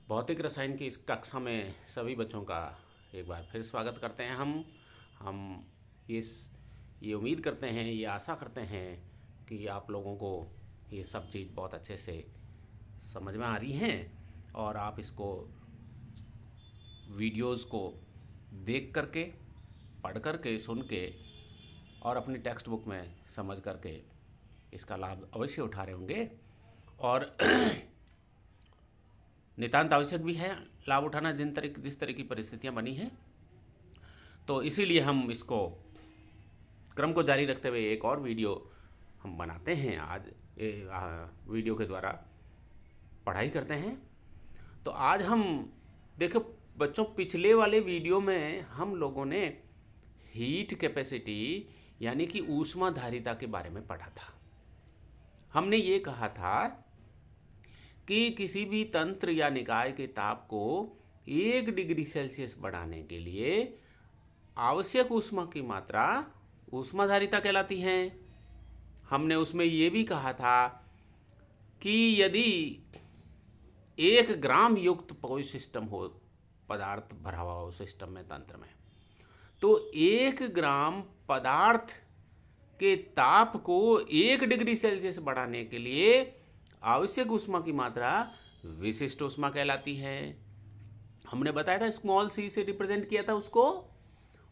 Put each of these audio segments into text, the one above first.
भौतिक रसायन की इस कक्षा में सभी बच्चों का एक बार फिर स्वागत करते हैं हम इस ये उम्मीद करते हैं, ये आशा करते हैं कि आप लोगों को ये सब चीज़ बहुत अच्छे से समझ में आ रही हैं और आप इसको वीडियोस को देख करके, पढ़ करके, सुन के और अपनी टेक्स्ट बुक में समझ करके इसका लाभ अवश्य उठा रहे होंगे। और नितांत आवश्यक भी है लाभ उठाना जिस तरह की परिस्थितियां बनी हैं। तो इसीलिए हम इसको क्रम को जारी रखते हुए एक और वीडियो हम बनाते हैं। आज वीडियो के द्वारा पढ़ाई करते हैं। तो आज हम देखो बच्चों, पिछले वाले वीडियो में हम लोगों ने हीट कैपेसिटी यानी कि ऊष्माधारिता के बारे में पढ़ा था। हमने ये कहा था कि किसी भी तंत्र या निकाय के ताप को 1 डिग्री सेल्सियस बढ़ाने के लिए आवश्यक ऊष्मा की मात्रा ऊष्माधारिता कहलाती है। हमने उसमें ये भी कहा था कि यदि 1 ग्राम युक्त कोई सिस्टम हो, पदार्थ भरा हुआ हो सिस्टम में, तंत्र में, तो 1 ग्राम पदार्थ के ताप को 1 डिग्री सेल्सियस बढ़ाने के लिए आवश्यक ऊष्मा की मात्रा विशिष्ट ऊष्मा कहलाती है। हमने बताया था, स्मॉल सी से रिप्रेजेंट किया था उसको,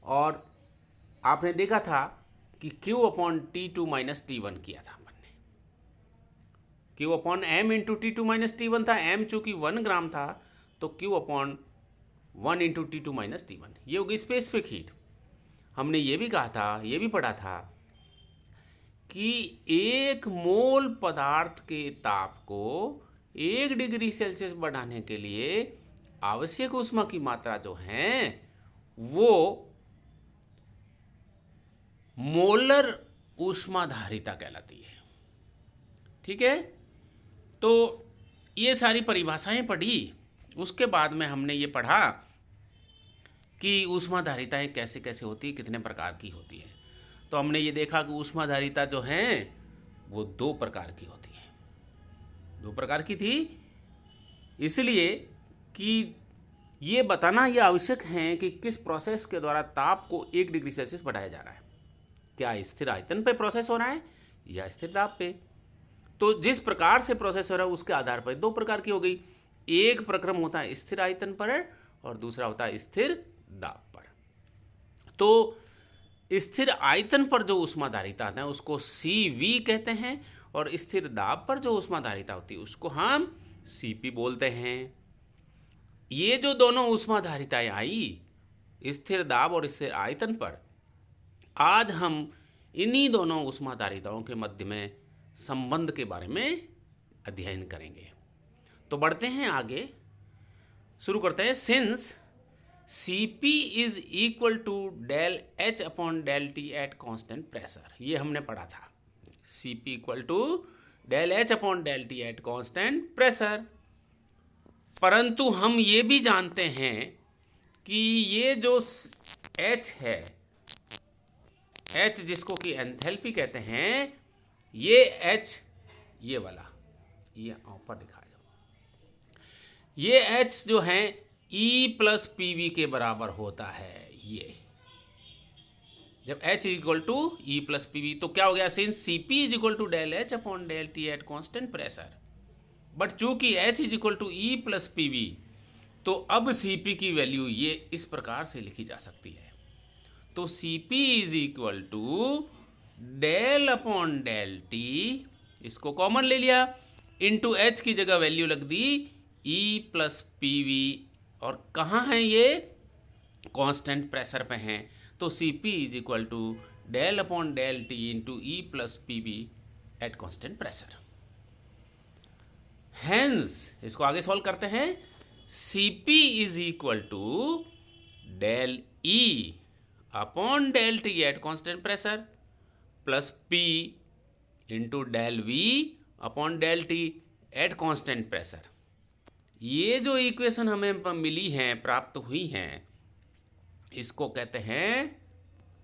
और आपने देखा था कि Q/T2 - T1 किया था अपन ने। Q/m × T2 - T1 था। m चूंकि 1 ग्राम था तो Q/1 × T2 - T1 ये होगी स्पेसिफिक हीट। हमने ये भी कहा था, ये भी पढ़ा था कि 1 मोल पदार्थ के ताप को 1 डिग्री सेल्सियस बढ़ाने के लिए आवश्यक ऊष्मा की मात्रा जो है वो मोलर ऊष्माधारिता कहलाती है। ठीक है, तो ये सारी परिभाषाएं पढ़ी। उसके बाद में हमने ये पढ़ा कि ऊष्माधारिताएं कैसे कैसे होती है, कितने प्रकार की होती है। तो हमने ये देखा कि ऊष्माधारिता जो है वो 2 प्रकार की होती है। 2 प्रकार की थी, इसलिए कि ये बताना ये आवश्यक है कि किस प्रोसेस के द्वारा ताप को 1 डिग्री सेल्सियस बढ़ाया जा रहा है। क्या स्थिर आयतन पे प्रोसेस हो रहा है या स्थिर दाब पे? तो जिस प्रकार से प्रोसेस हो रहा है उसके आधार पर 2 प्रकार की हो गई। एक प्रक्रम होता है स्थिर आयतन पर और दूसरा होता है स्थिर दाब पर। तो स्थिर आयतन पर जो ऊष्माधारिता है उसको CV कहते हैं और स्थिर दाब पर जो ऊष्माधारिता होती है उसको हम CP बोलते हैं। ये जो दोनों ऊष्माधारिताएं आई, स्थिर दाब और स्थिर आयतन पर, आज हम इन्हीं दोनों ऊष्माधारिताओं के मध्य में संबंध के बारे में अध्ययन करेंगे। तो बढ़ते हैं आगे, शुरू करते हैं। Since Cp is equal to del H/del T at constant pressure, ये हमने पढ़ा था। Cp equal to del H/del T at constant pressure. परंतु हम ये भी जानते हैं कि ये जो H है, H जिसको कि एंथैल्पी कहते हैं, ये H, ये वाला, ये ऊपर दिखाया जाओ, ये H जो है E+PV के बराबर होता है। ये जब H = E+PV तो क्या हो गया? Since Cp = del H/del T at constant pressure, but चूंकि H = E+PV तो अब Cp की वैल्यू ये इस प्रकार से लिखी जा सकती है। तो Cp = del T, इसको कॉमन ले लिया, इंटू H की जगह वैल्यू लग दी E+PV, और कहाँ हैं ये? कांस्टेंट प्रेशर पे हैं। तो Cp = del T into E+PV eight constant pressure. Hence इसको आगे सॉल्व करते हैं। Cp = del E/del T at constant pressure plus P into del V/del T at constant pressure. ये जो इक्वेशन हमें मिली हैं, प्राप्त हुई हैं, इसको कहते हैं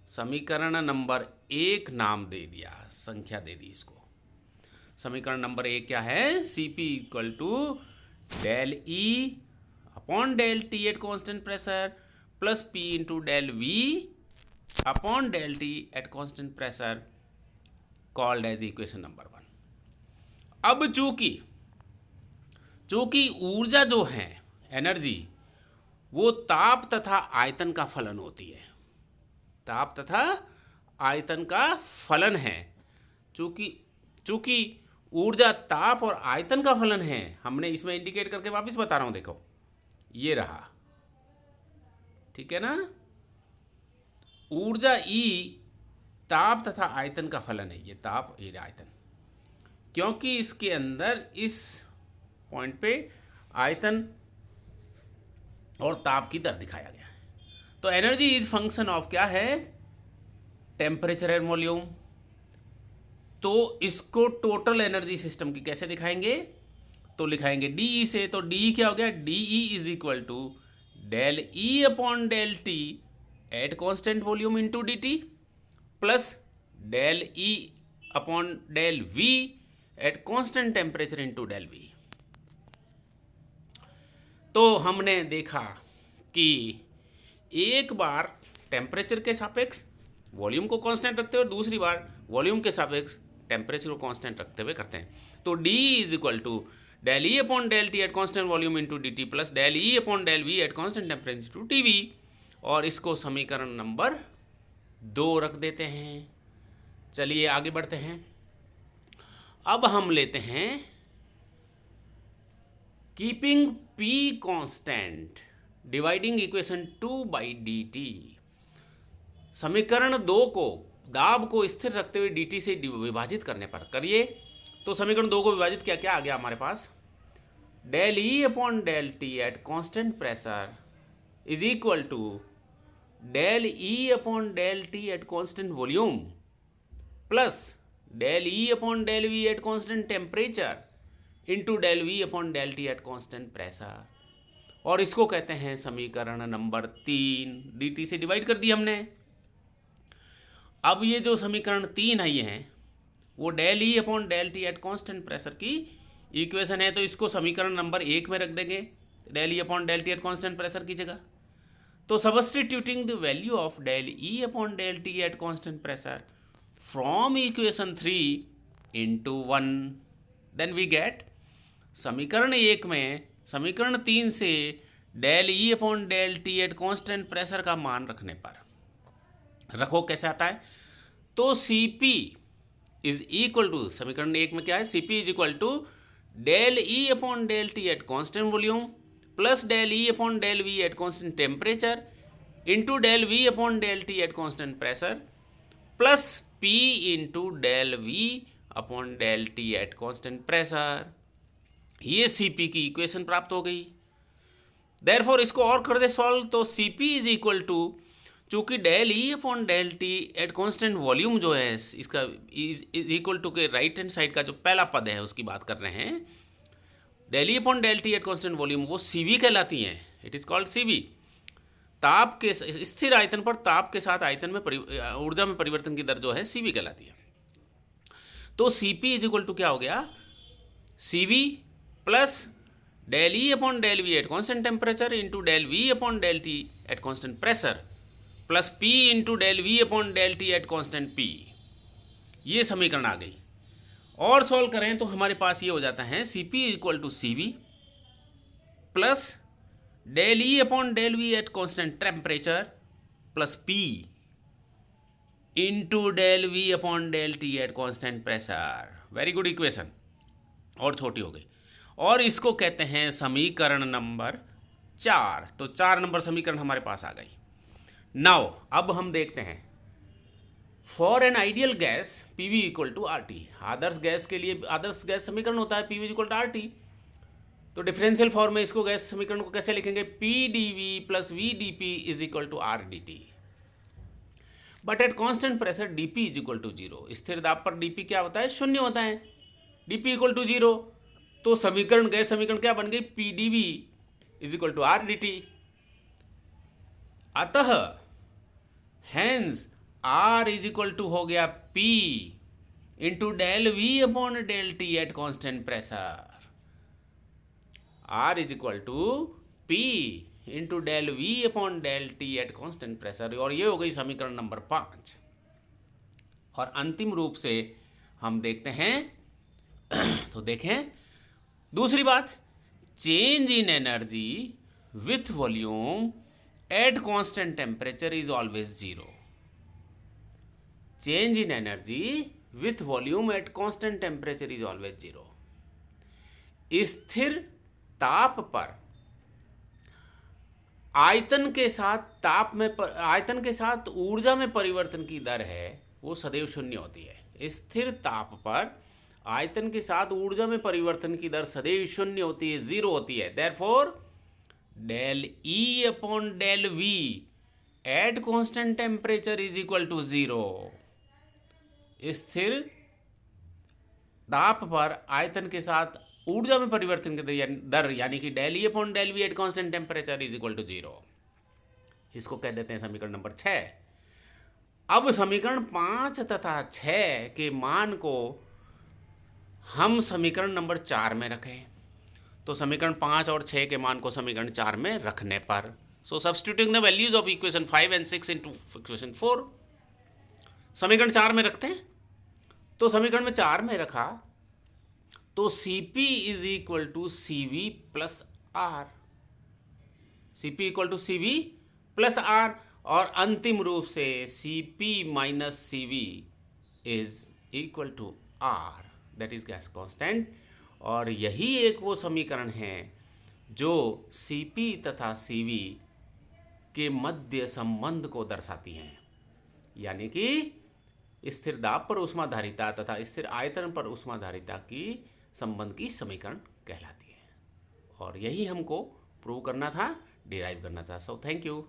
समीकरण नंबर 1 नाम दे दिया, संख्या दे दी इसको। समीकरण नंबर 1 क्या है? Cp = del E upon del T at constant pressure plus P into del V upon del T at constant pressure called as equation number 1। अब चूंकि ऊर्जा जो है एनर्जी वो ताप तथा आयतन का फलन होती है, ताप तथा आयतन का फलन है। चूंकि ऊर्जा ताप और आयतन का फलन है, हमने इसमें इंडिकेट करके वापस बता रहा हूं, देखो ये रहा, ठीक है ना। ऊर्जा E ताप तथा आयतन का फलन है, ये ताप ये आयतन, क्योंकि इसके अंदर इस पॉइंट पे आयतन और ताप की दर दिखाया गया है। तो एनर्जी इज फंक्शन ऑफ क्या है, टेम्परेचर एंड वॉल्यूम। तो इसको टोटल एनर्जी सिस्टम की कैसे दिखाएंगे, तो लिखाएंगे DE से। तो DE क्या हो गया, DE is equal to del E upon del T at constant volume into dt plus del E upon del V at constant temperature into del V। तो हमने देखा कि एक बार टेम्परेचर के सापेक्ष वॉल्यूम को कांस्टेंट रखते हुए, दूसरी बार वॉल्यूम के सापेक्ष टेम्परेचर को कांस्टेंट रखते हुए करते हैं। तो D is equal to del E upon del T at constant volume into D T plus del E upon del V at constant temperature into T V, और इसको समीकरण नंबर 2 रख देते हैं। चलिए आगे बढ़ते हैं। अब हम लेते हैं keeping P constant dividing equation 2 by D T. समीकरण 2 को दाब को स्थिर रखते हुए dt से विभाजित करने पर करिए। तो समीकरण 2 को विभाजित किया, क्या आ गया हमारे पास, del E upon del T at constant pressure is equal to del E upon del T at constant volume plus del E upon del V at constant temperature into del V upon del T at constant pressure, और इसको कहते हैं समीकरण number 3। dt से divide कर दी हमने। अब ये जो समीकरण 3 है, ये है वो del E upon del T at constant pressure की इक्वेशन है। तो इसको समीकरण नंबर 1 में रख देंगे, del E upon del T at constant pressure की जगह। तो substituting the value of del E upon del T at constant pressure from equation 3 into 1, then we get समीकरण 1 में समीकरण 3 से del E upon del T at constant pressure का मान रखने पर रखो कैसे आता है, तो Cp इज इक्वल टू, समीकरण 1 में क्या है, Cp is equal to del E upon del T at constant volume plus del E upon del V at constant temperature into del V upon del T at constant pressure plus P into del V upon del T at constant pressure. ये Cp की equation प्राप्त हो गई। Therefore इसको और कर दे solve, तो Cp इज इक्वल टू, चूंकि del E upon del T at constant volume जो है इसका इज इक्वल टू के राइट हैंड साइड का जो पहला पद है उसकी बात कर रहे हैं, del E upon del T at constant volume वो CV कहलाती है, इट इज कॉल्ड CV। ताप के स्थिर आयतन पर ताप के साथ आयतन में ऊर्जा में परिवर्तन की दर जो है CV कहलाती है। तो Cp इज इक्वल टू क्या हो गया, CV plus del E upon del V at constant temperature into del V upon del T at constant pressure plus P into del V upon del T at constant P। ये समीकरण आ गई। और solve करें तो हमारे पास ये हो जाता है Cp equal to CV plus del E upon del V at constant temperature plus P into del V upon del T at constant pressure. Very good equation, और छोटी हो गई, और इसको कहते हैं समीकरण नंबर 4। तो 4 नंबर समीकरण हमारे पास आ गई। नाउ अब हम देखते हैं for an ideal gas PV equal to RT। आदर्श गैस के लिए आदर्श गैस समीकरण होता है PV इक्वल टू RT। तो डिफरेंशियल फॉर्म में इसको गैस समीकरण को कैसे लिखेंगे, PdV plus VdP is equal to RdT। But at constant pressure dP is equal to 0। स्थिर दाब पर dP क्या होता है, 0 होता है, dP इक्वल टू 0। तो समीकरण गैस समीकरण क्या बन गई, PdV is equal to RdT। अतः hence R is equal to हो गया P into del V upon del T at constant pressure. R is equal to P into del V upon del T at constant pressure, और ये हो गई समीकरण number 5। और अंतिम रूप से हम देखते हैं तो देखें दूसरी बात, change in energy with volume at constant temperature is always zero. Change in energy with volume at constant temperature is always zero. स्थिर ताप पर आयतन के साथ ऊर्जा में परिवर्तन की दर है वो सदैव शून्य होती है। स्थिर ताप पर आयतन के साथ ऊर्जा में परिवर्तन की दर सदैव शून्य होती है, जीरो होती है। Therefore del E upon del V at constant temperature is equal to zero. स्थिर ताप पर आयतन के साथ ऊर्जा में परिवर्तन की दर यानी कि del E upon del V at constant temperature is equal to zero. इसको कह देते हैं समीकरण नंबर 6। अब समीकरण 5 तथा 6 के मान को हम समीकरण नंबर 4 में रखें, तो समीकरण 5 और 6 के मान को समीकरण 4 में रखने पर, so substituting the values of equation 5 and 6 into equation 4, समीकरण 4 में रखते हैं। तो समीकरण में 4 में रखा तो Cp is equal to CV plus R, Cp equal to CV plus R, और अंतिम रूप से Cp minus CV is equal to R, that is gas constant. और यही एक वो समीकरण है जो Cp तथा CV के मध्य संबंध को दर्शाती हैं, यानी कि स्थिर दाब पर ऊष्माधारिता तथा स्थिर आयतन पर ऊष्माधारिता की संबंध की समीकरण कहलाती है। और यही हमको प्रूव करना था, डिराइव करना था। So thank you.